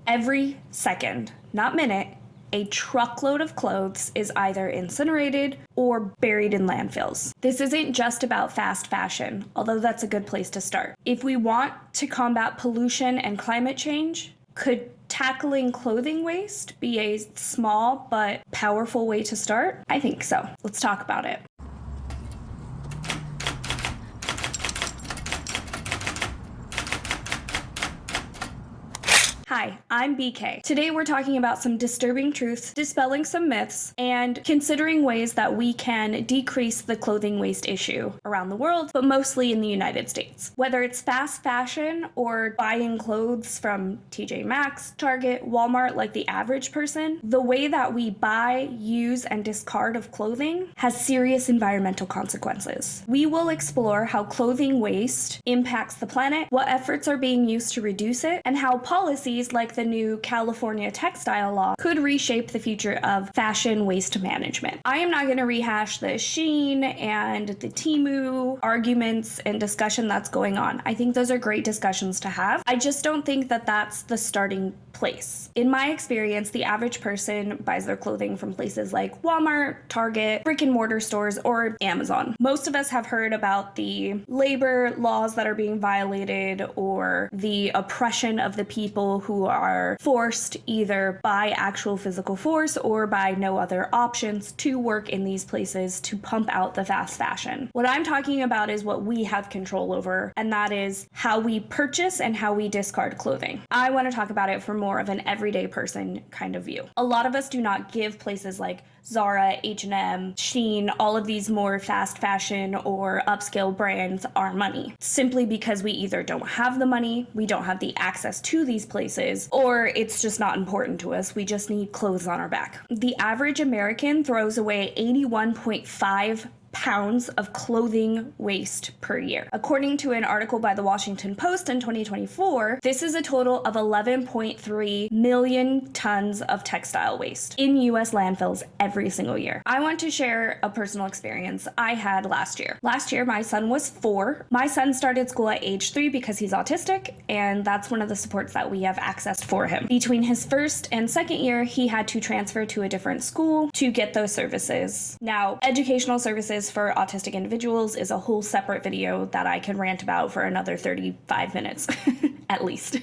Every second, not minute, a truckload of clothes is either incinerated or buried in landfills. This isn't just about fast fashion, although that's a good place to start. If we want to combat pollution and climate change, could tackling clothing waste be a small but powerful way to start? I think so. Let's talk about it. Hi, I'm BKay. Today we're talking about some disturbing truths, dispelling some myths, and considering ways that we can decrease the clothing waste issue around the world, but mostly in the United States. Whether it's fast fashion or buying clothes from TJ Maxx, Target, Walmart like the average person, the way that we buy, use, and discard of clothing has serious environmental consequences. We will explore how clothing waste impacts the planet, what efforts are being used to reduce it, and how policies like the new California textile law could reshape the future of fashion waste management. I am not going to rehash the Shein and the Temu arguments and discussion that's going on. I think those are great discussions to have. I just don't think that that's the starting place. In my experience, the average person buys their clothing from places like Walmart, Target, brick and mortar stores, or Amazon. Most of us have heard about the labor laws that are being violated or the oppression of the people who are forced either by actual physical force or by no other options to work in these places to pump out the fast fashion. What I'm talking about is what we have control over, and that is how we purchase and how we discard clothing. I want to talk about it from more of an everyday person kind of view. A lot of us do not give places like Zara, H&M, Shein, all of these more fast fashion or upscale brands our money, simply because we either don't have the money, we don't have the access to these places, or it's just not important to us. We just need clothes on our back. The average American throws away 81.5 pounds of clothing waste per year. According to an article by the Washington Post in 2024, this is a total of 11.3 million tons of textile waste in US landfills every single year. I want to share a personal experience I had last year. Last year, my son was 4. My son started school at age 3 because he's autistic, and that's one of the supports that we have accessed for him. Between his first and second year, he had to transfer to a different school to get those services. Now, educational services for autistic individuals is a whole separate video that I can rant about for another 35 minutes, at least.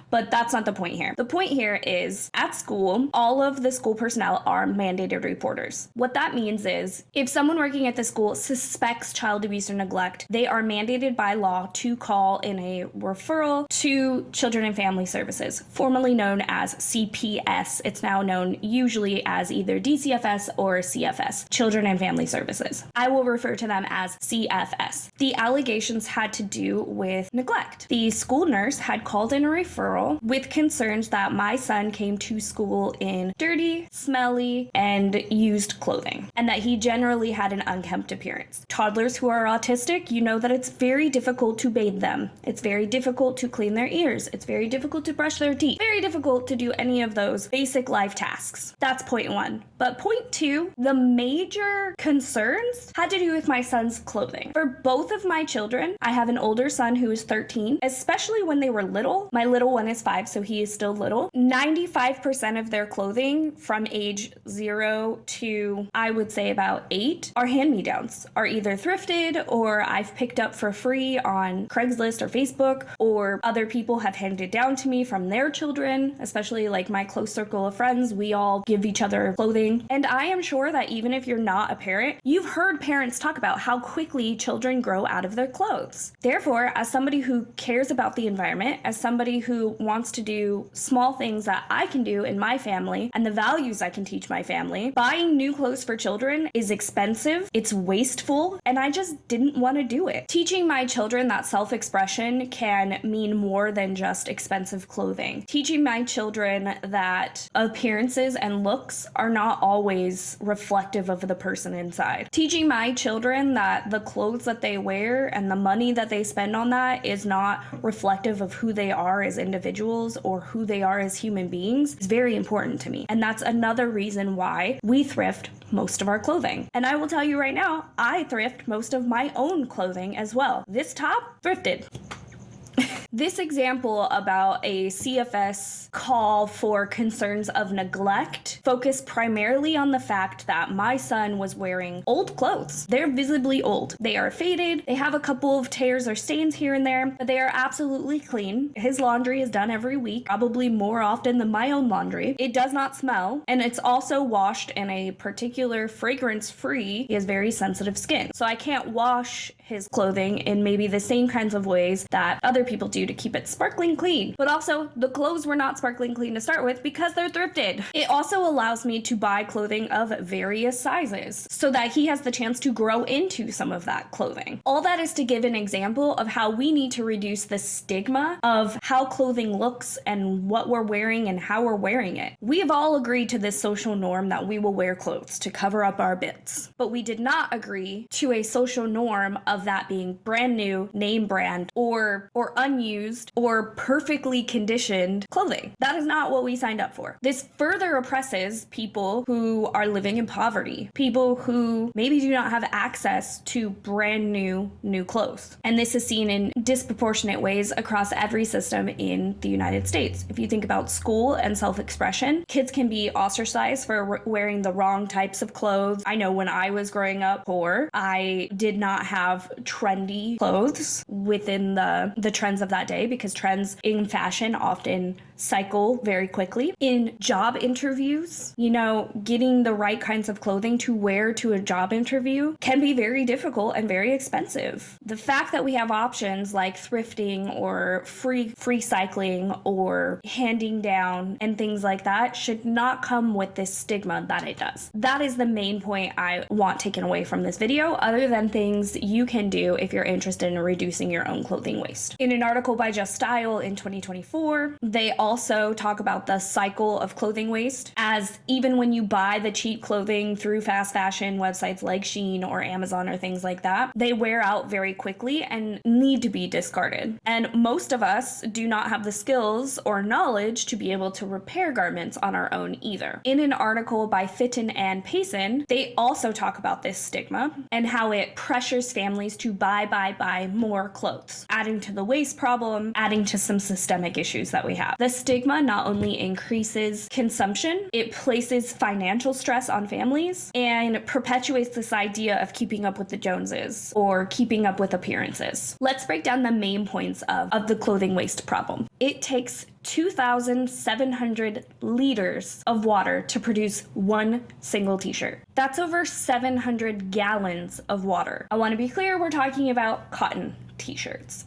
But that's not the point here. The point here is, at school, all of the school personnel are mandated reporters. What that means is, if someone working at the school suspects child abuse or neglect, they are mandated by law to call in a referral to Children and Family Services, formerly known as CPS. It's now known usually as either DCFS or CFS, Children and Family Services. I will refer to them as CFS. The allegations had to do with neglect. The school nurse had called in a referral with concerns that my son came to school in dirty, smelly, and used clothing, and that he generally had an unkempt appearance. Toddlers who are autistic, you know that it's very difficult to bathe them. It's very difficult to clean their ears. It's very difficult to brush their teeth. Very difficult to do any of those basic life tasks. That's point 1. But point 2, the major concerns had to do with my son's clothing. For both of my children, I have an older son who is 13, especially when they were little. My little one is 5, so he is still little. 95% of their clothing from age 0 to, I would say, about 8 are hand-me-downs, are either thrifted or I've picked up for free on Craigslist or Facebook, or other people have handed down to me from their children, especially like my close circle of friends. We all give each other clothing. And I am sure that even if you're not a parent, you've heard parents talk about how quickly children grow out of their clothes. Therefore, as somebody who cares about the environment, as somebody who wants to do small things that I can do in my family and the values I can teach my family, buying new clothes for children is expensive, it's wasteful, and I just didn't want to do it. Teaching my children that self-expression can mean more than just expensive clothing. Teaching my children that appearances and looks are not always reflective of the person inside. Teaching my children that the clothes that they wear and the money that they spend on that is not reflective of who they are as individuals or who they are as human beings is very important to me. And that's another reason why we thrift most of our clothing. And I will tell you right now, I thrift most of my own clothing as well. This top, thrifted. This example about a CFS call for concerns of neglect focused primarily on the fact that my son was wearing old clothes. They're visibly old. They are faded. They have a couple of tears or stains here and there, but they are absolutely clean. His laundry is done every week, probably more often than my own laundry. It does not smell, and it's also washed in a particular fragrance-free. He has very sensitive skin, so I can't wash his clothing in maybe the same kinds of ways that other people do to keep it sparkling clean. But also, the clothes were not sparkling clean to start with because they're thrifted. It also allows me to buy clothing of various sizes so that he has the chance to grow into some of that clothing. All that is to give an example of how we need to reduce the stigma of how clothing looks and what we're wearing and how we're wearing it. We have all agreed to this social norm that we will wear clothes to cover up our bits, but we did not agree to a social norm of that being brand new, name brand, or unused, or perfectly conditioned clothing. That is not what we signed up for. This further oppresses people who are living in poverty, people who maybe do not have access to brand new clothes. And this is seen in disproportionate ways across every system in the United States. If you think about school and self-expression, kids can be ostracized for wearing the wrong types of clothes. I know when I was growing up poor, I did not have trendy clothes within the trends of that day, because trends in fashion often cycle very quickly. In job interviews, getting the right kinds of clothing to wear to a job interview can be very difficult and very expensive. The fact that we have options like thrifting or free cycling or handing down and things like that should not come with this stigma that it does. That is the main point I want taken away from this video, other than things you can do if you're interested in reducing your own clothing waste. In an article by Just Style in 2024, they also talk about the cycle of clothing waste, as even when you buy the cheap clothing through fast fashion websites like Shein or Amazon or things like that, they wear out very quickly and need to be discarded. And most of us do not have the skills or knowledge to be able to repair garments on our own either. In an article by Fitton and Payson, they also talk about this stigma and how it pressures families to buy more clothes, adding to the waste problem, adding to some systemic issues that we have. The stigma not only increases consumption, it places financial stress on families and perpetuates this idea of keeping up with the Joneses or keeping up with appearances. Let's break down the main points of the clothing waste problem. It takes 2,700 liters of water to produce one single t-shirt. That's over 700 gallons of water. I want to be clear, we're talking about cotton t-shirts.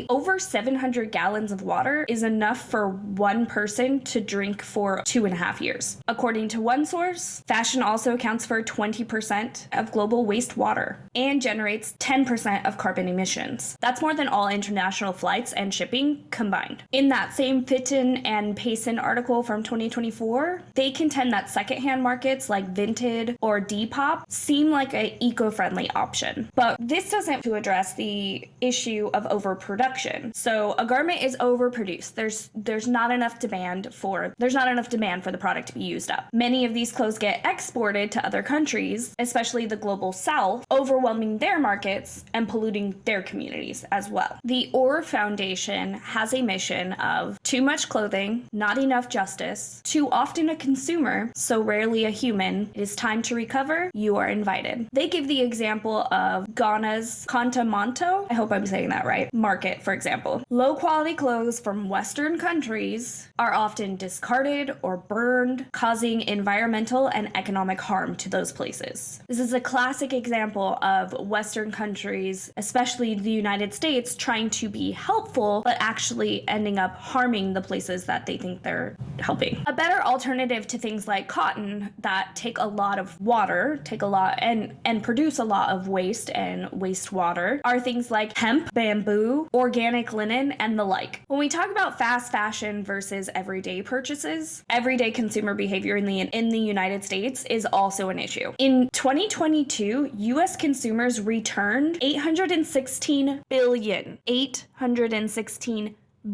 Over 700 gallons of water is enough for one person to drink for 2.5 years. According to one source, fashion also accounts for 20% of global wastewater and generates 10% of carbon emissions. That's more than all international flights and shipping combined. In that same Fitton and Payson article from 2024, they contend that secondhand markets like Vinted or Depop seem like an eco-friendly option. But this doesn't to address the issue of overproduction. So a garment is overproduced. There's not enough demand for the product to be used up. Many of these clothes get exported to other countries, especially the global south, overwhelming their markets and polluting their communities as well. The Orr Foundation has a mission of too much clothing, not enough justice, too often a consumer, so rarely a human. It is time to recover. You are invited. They give the example of Ghana's Contamonto, I hope I'm saying that right, market, for example. Low quality clothes from Western countries are often discarded or burned, causing environmental and economic harm to those places. This is a classic example of Western countries, especially the United States, trying to be helpful, but actually ending up harming the places that they think they're helping. A better alternative to things like cotton that take a lot of water, and produce a lot of waste and wastewater are things like hemp, bamboo, organic linen, and the like. When we talk about fast fashion versus everyday purchases, everyday consumer behavior in the United States is also an issue. In 2022, US consumers returned $816 billion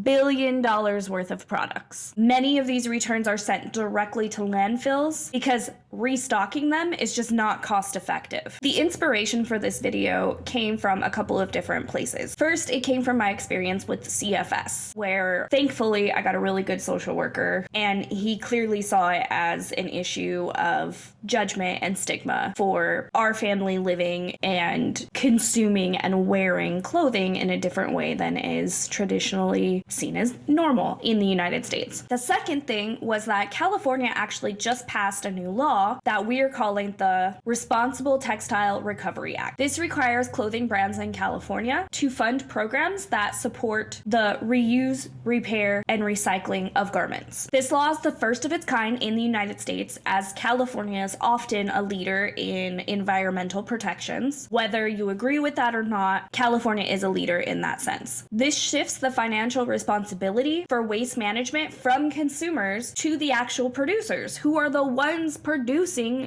billion worth of products. Many of these returns are sent directly to landfills because restocking them is just not cost effective. The inspiration for this video came from a couple of different places. First, it came from my experience with CFS, where thankfully I got a really good social worker, and he clearly saw it as an issue of judgment and stigma for our family living and consuming and wearing clothing in a different way than is traditionally seen as normal in the United States. The second thing was that California actually just passed a new law that we are calling the Responsible Textile Recovery Act. This requires clothing brands in California to fund programs that support the reuse, repair, and recycling of garments. This law is the first of its kind in the United States, as California is often a leader in environmental protections. Whether you agree with that or not, California is a leader in that sense. This shifts the financial responsibility for waste management from consumers to the actual producers, who are the ones producing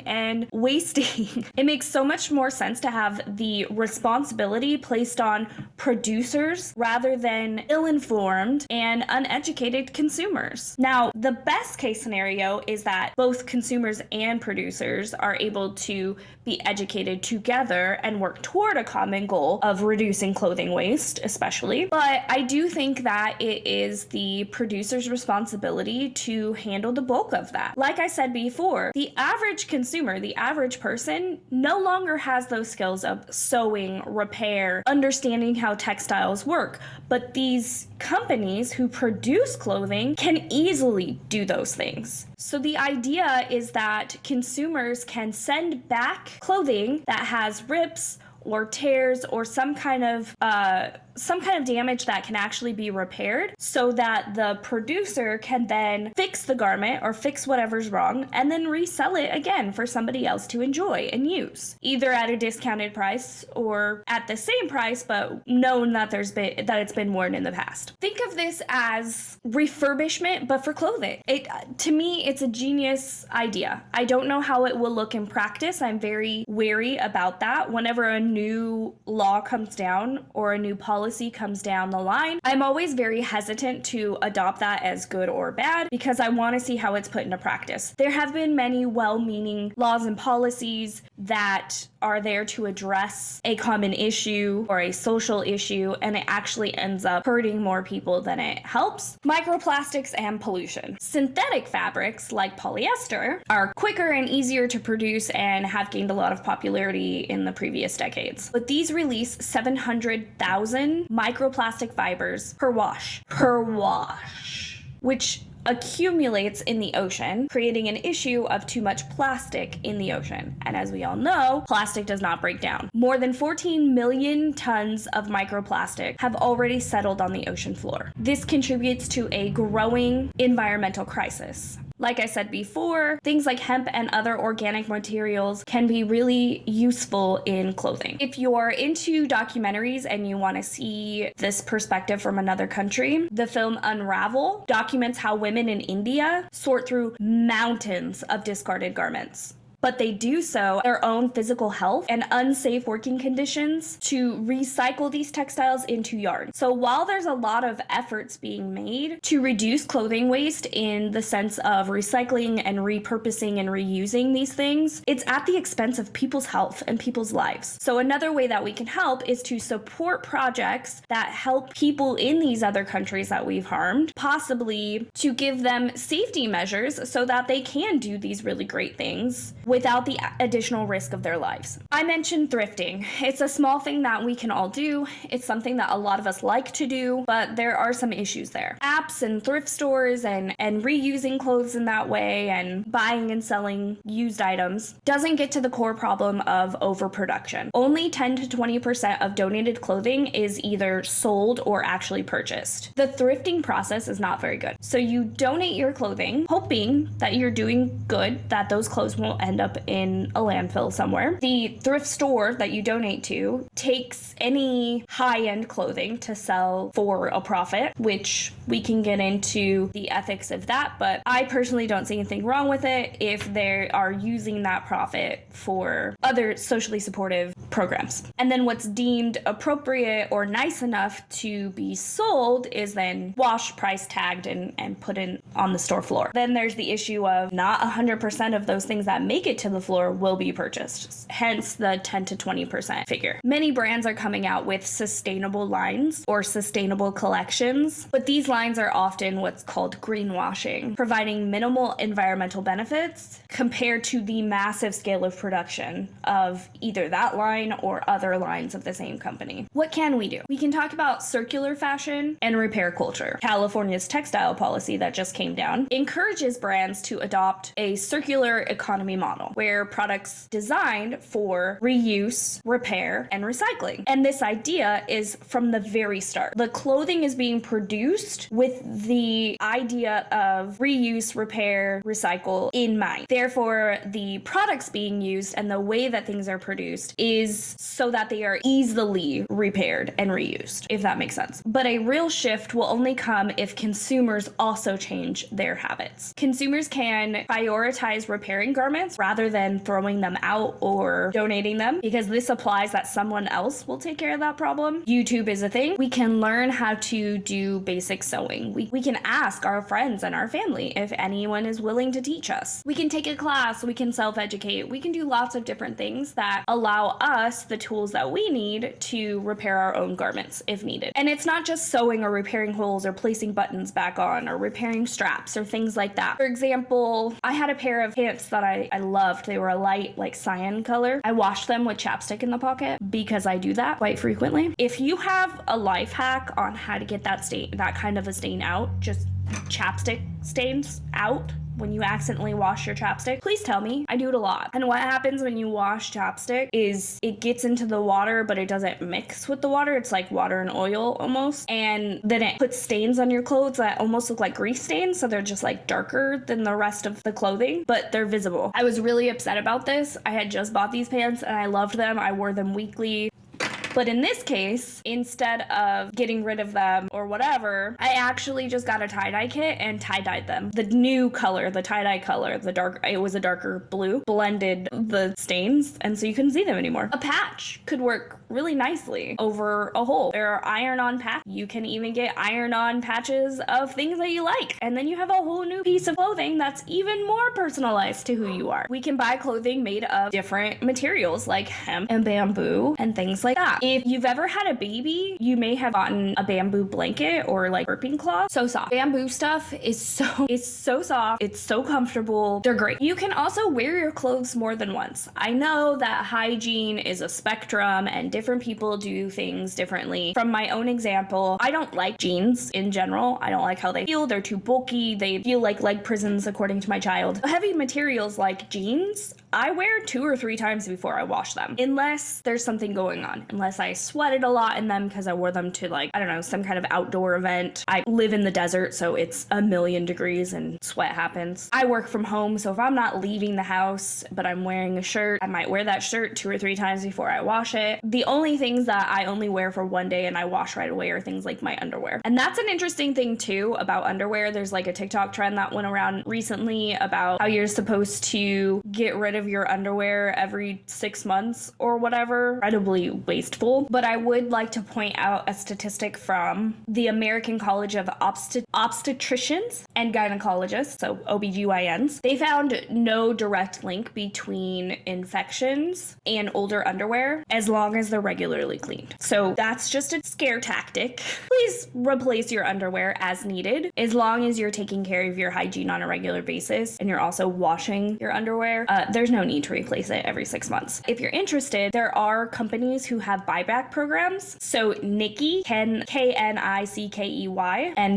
and wasting. It makes so much more sense to have the responsibility placed on producers rather than ill-informed and uneducated consumers. Now, the best case scenario is that both consumers and producers are able to be educated together and work toward a common goal of reducing clothing waste, especially. But I do think that it is the producer's responsibility to handle the bulk of that. Like I said before, the average consumer, the average person, no longer has those skills of sewing, repair, understanding how textiles work. But these companies who produce clothing can easily do those things. So the idea is that consumers can send back clothing that has rips or tears or some kind of damage that can actually be repaired, so that the producer can then fix the garment or fix whatever's wrong and then resell it again for somebody else to enjoy and use, either at a discounted price or at the same price, but known that it's been worn in the past. Think of this as refurbishment, but for clothing. To me, it's a genius idea. I don't know how it will look in practice. I'm very wary about that. Whenever a new law comes down or a new policy comes down the line, I'm always very hesitant to adopt that as good or bad because I want to see how it's put into practice. There have been many well-meaning laws and policies that are there to address a common issue or a social issue, and it actually ends up hurting more people than it helps. Microplastics and pollution. Synthetic fabrics like polyester are quicker and easier to produce and have gained a lot of popularity in the previous decades. But these release 700,000 microplastic fibers per wash, which accumulates in the ocean, creating an issue of too much plastic in the ocean. And as we all know, plastic does not break down. More than 14 million tons of microplastic have already settled on the ocean floor. This contributes to a growing environmental crisis. Like I said before, things like hemp and other organic materials can be really useful in clothing. If you're into documentaries and you want to see this perspective from another country, the film Unravel documents how women in India sort through mountains of discarded garments. But they do so their own physical health and unsafe working conditions to recycle these textiles into yarn. So while there's a lot of efforts being made to reduce clothing waste in the sense of recycling and repurposing and reusing these things, it's at the expense of people's health and people's lives. So another way that we can help is to support projects that help people in these other countries that we've harmed, possibly to give them safety measures so that they can do these really great things without the additional risk of their lives. I mentioned thrifting. It's a small thing that we can all do. It's something that a lot of us like to do, but there are some issues there. Apps and thrift stores and reusing clothes in that way and buying and selling used items doesn't get to the core problem of overproduction. Only 10 to 20% of donated clothing is either sold or actually purchased. The thrifting process is not very good. So you donate your clothing, hoping that you're doing good, that those clothes won't end up up in a landfill somewhere. The thrift store that you donate to takes any high-end clothing to sell for a profit, which we can get into the ethics of that, but I personally don't see anything wrong with it if they are using that profit for other socially supportive programs. And then what's deemed appropriate or nice enough to be sold is then washed, price tagged, and put in on the store floor. Then there's the issue of not 100% of those things that make it to the floor will be purchased, hence the 10 to 20% figure. Many brands are coming out with sustainable lines or sustainable collections, but these lines are often what's called greenwashing, providing minimal environmental benefits compared to the massive scale of production of either that line or other lines of the same company. What can we do? We can talk about circular fashion and repair culture. California's textile policy that just came down encourages brands to adopt a circular economy model where products designed for reuse, repair, and recycling. And this idea is from the very start. The clothing is being produced with the idea of reuse, repair, recycle in mind. Therefore, the products being used and the way that things are produced is so that they are easily repaired and reused, if that makes sense. But a real shift will only come if consumers also change their habits. Consumers can prioritize repairing garments rather than throwing them out or donating them, because this applies that someone else will take care of that problem. YouTube is a thing. We can learn how to do basic sewing. We can ask our friends and our family if anyone is willing to teach us. We can take a class, we can self-educate, we can do lots of different things that allow us the tools that we need to repair our own garments if needed. And it's not just sewing or repairing holes or placing buttons back on or repairing straps or things like that. For example, I had a pair of pants that I loved. They were a light, like cyan color. I washed them with chapstick in the pocket because I do that quite frequently. If you have a life hack on how to get that kind of a stain out, just chapstick stains out when you accidentally wash your chapstick, please tell me. I do it a lot. And what happens when you wash chapstick is it gets into the water, but it doesn't mix with the water. It's like water and oil almost. And then it puts stains on your clothes that almost look like grease stains. So they're just like darker than the rest of the clothing, but they're visible. I was really upset about this. I had just bought these pants and I loved them. I wore them weekly. But in this case, instead of getting rid of them or whatever, I actually just got a tie-dye kit and tie-dyed them. The new color, the tie-dye color, it was a darker blue, blended the stains, and so you couldn't see them anymore. A patch could work really nicely over a hole. There are iron-on patches. You can even get iron-on patches of things that you like. And then you have a whole new piece of clothing that's even more personalized to who you are. We can buy clothing made of different materials like hemp and bamboo and things like that. If you've ever had a baby, you may have gotten a bamboo blanket or like burping cloth. So soft. Bamboo stuff is so soft. It's so comfortable. They're great. You can also wear your clothes more than once. I know that hygiene is a spectrum and different people do things differently. From my own example, I don't like jeans in general. I don't like how they feel. They're too bulky. They feel like leg prisons, according to my child. Heavy materials like jeans, I wear 2 or 3 times before I wash them, unless there's something going on, unless I sweated a lot in them because I wore them to, like, I don't know, some kind of outdoor event. I live in the desert, so it's 1,000,000 degrees and sweat happens. I work from home, so if I'm not leaving the house, but I'm wearing a shirt, I might wear that shirt 2 or 3 times before I wash it. The only things that I only wear for one day and I wash right away are things like my underwear. And that's an interesting thing too about underwear. There's like a TikTok trend that went around recently about how you're supposed to get rid of your underwear every 6 months or whatever. Incredibly wasteful. But I would like to point out a statistic from the American College of Obstetricians and Gynecologists, so OBGYNs. They found no direct link between infections and older underwear as long as they're regularly cleaned. So that's just a scare tactic. Please replace your underwear as needed, as long as you're taking care of your hygiene on a regular basis and you're also washing your underwear. There's no need to replace it every 6 months. If you're interested, there are companies who have buyback programs. So Nikkei, Knickey, and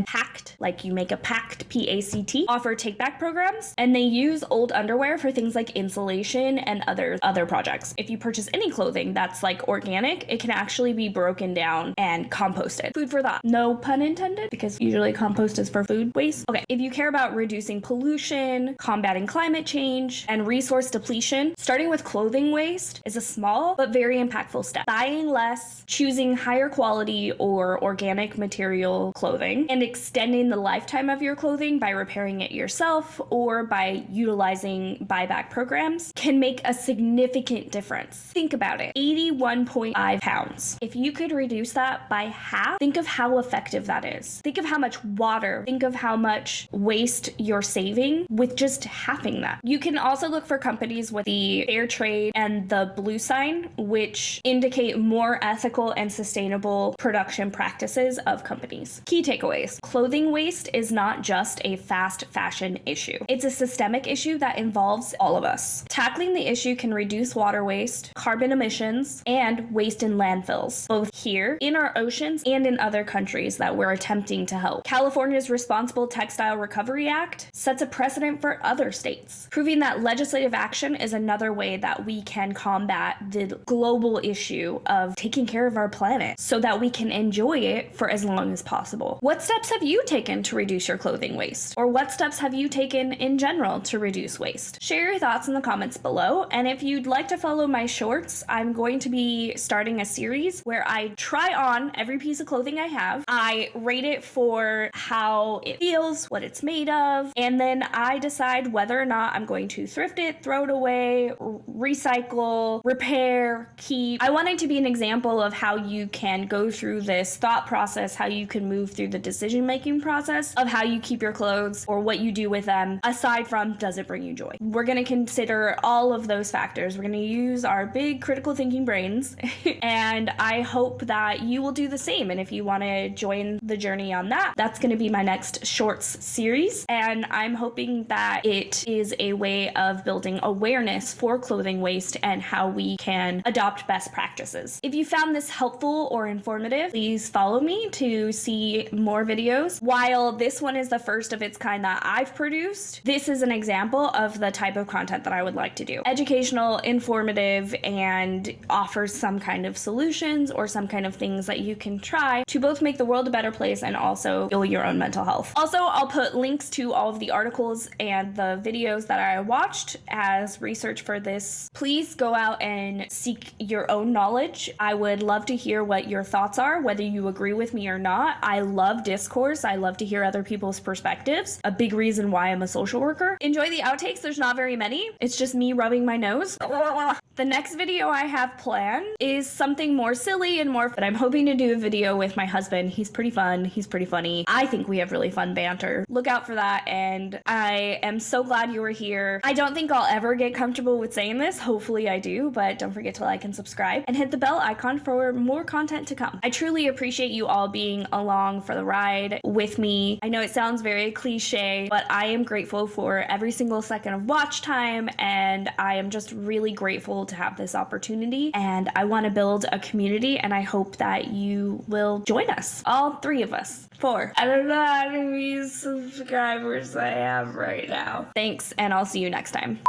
Pact, like you make a pact, PACT, offer take-back programs, and they use old underwear for things like insulation and other projects. If you purchase any clothing that's like organic, it can actually be broken down and composted. Food for thought. No pun intended, because usually compost is for food waste. Okay, if you care about reducing pollution, combating climate change, and resource depletion depletion, starting with clothing waste is a small but very impactful step. Buying less, choosing higher quality or organic material clothing, and extending the lifetime of your clothing by repairing it yourself or by utilizing buyback programs can make a significant difference. Think about it. 81.5 pounds. If you could reduce that by half, think of how effective that is. Think of how much water, think of how much waste you're saving with just halving that. You can also look for companies with the fair trade and the blue sign, which indicate more ethical and sustainable production practices of companies. Key takeaways. Clothing waste is not just a fast fashion issue. It's a systemic issue that involves all of us. Tackling the issue can reduce water waste, carbon emissions, and waste in landfills, both here, in our oceans, and in other countries that we're attempting to help. California's Responsible Textile Recovery Act sets a precedent for other states, proving that legislative action is another way that we can combat the global issue of taking care of our planet so that we can enjoy it for as long as possible. What steps have you taken to reduce your clothing waste? Or what steps have you taken in general to reduce waste? Share your thoughts in the comments below, and if you'd like to follow my shorts, I'm going to be starting a series where I try on every piece of clothing I have. I rate it for how it feels, what it's made of, and then I decide whether or not I'm going to thrift it, throw it away, recycle, repair, keep. I want it to be an example of how you can go through this thought process, how you can move through the decision-making process of how you keep your clothes or what you do with them, aside from does it bring you joy. We're going to consider all of those factors. We're going to use our big critical thinking brains, and I hope that you will do the same. And if you want to join the journey on that, that's going to be my next shorts series, and I'm hoping that it is a way of building awareness for clothing waste and how we can adopt best practices. If you found this helpful or informative, please follow me to see more videos. While this one is the first of its kind that I've produced, this is an example of the type of content that I would like to do. Educational, informative, and offers some kind of solutions or some kind of things that you can try to both make the world a better place and also heal your own mental health. Also, I'll put links to all of the articles and the videos that I watched as research for this. Please go out and seek your own knowledge. I would love to hear what your thoughts are, whether you agree with me or not. I love discourse. I love to hear other people's perspectives. A big reason why I'm a social worker. Enjoy the outtakes. There's not very many. It's just me rubbing my nose. The next video I have planned is something more silly and more, but I'm hoping to do a video with my husband. He's pretty fun. He's pretty funny. I think we have really fun banter. Look out for that, and I am so glad you were here. I don't think I'll ever get comfortable with saying this. Hopefully I do, but don't forget to like and subscribe and hit the bell icon for more content to come. I truly appreciate you all being along for the ride with me. I know it sounds very cliche, but I am grateful for every single second of watch time, and I am just really grateful to have this opportunity, and I want to build a community, and I hope that you will join us. All three of us. 4. I don't know how many subscribers I have right now. Thanks, and I'll see you next time.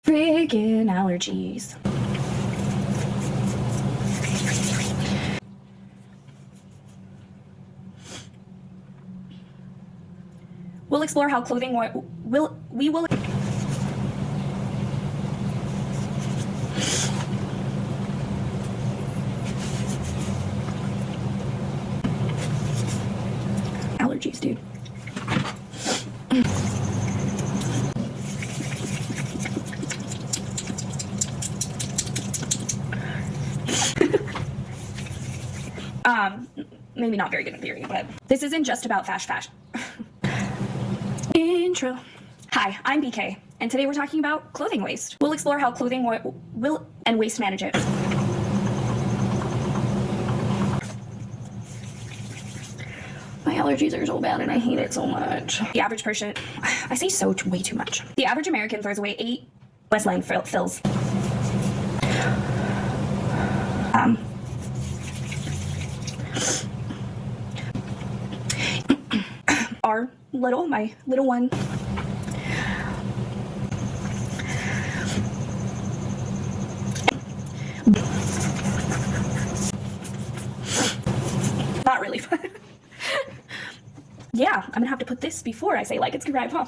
Friggin' allergies. We'll explore how clothing we will allergies, dude. Maybe not very good in theory, but this isn't just about fashion. Intro. Hi, I'm BKay, and today we're talking about clothing waste. We'll explore how clothing will and waste manage it. My allergies are so bad and I hate it so much. The average person, I say so way too much. The average American throws away 8 West landfills. My little one. Not really fun. Yeah, I'm gonna have to put this before I say like it's subscribe, huh?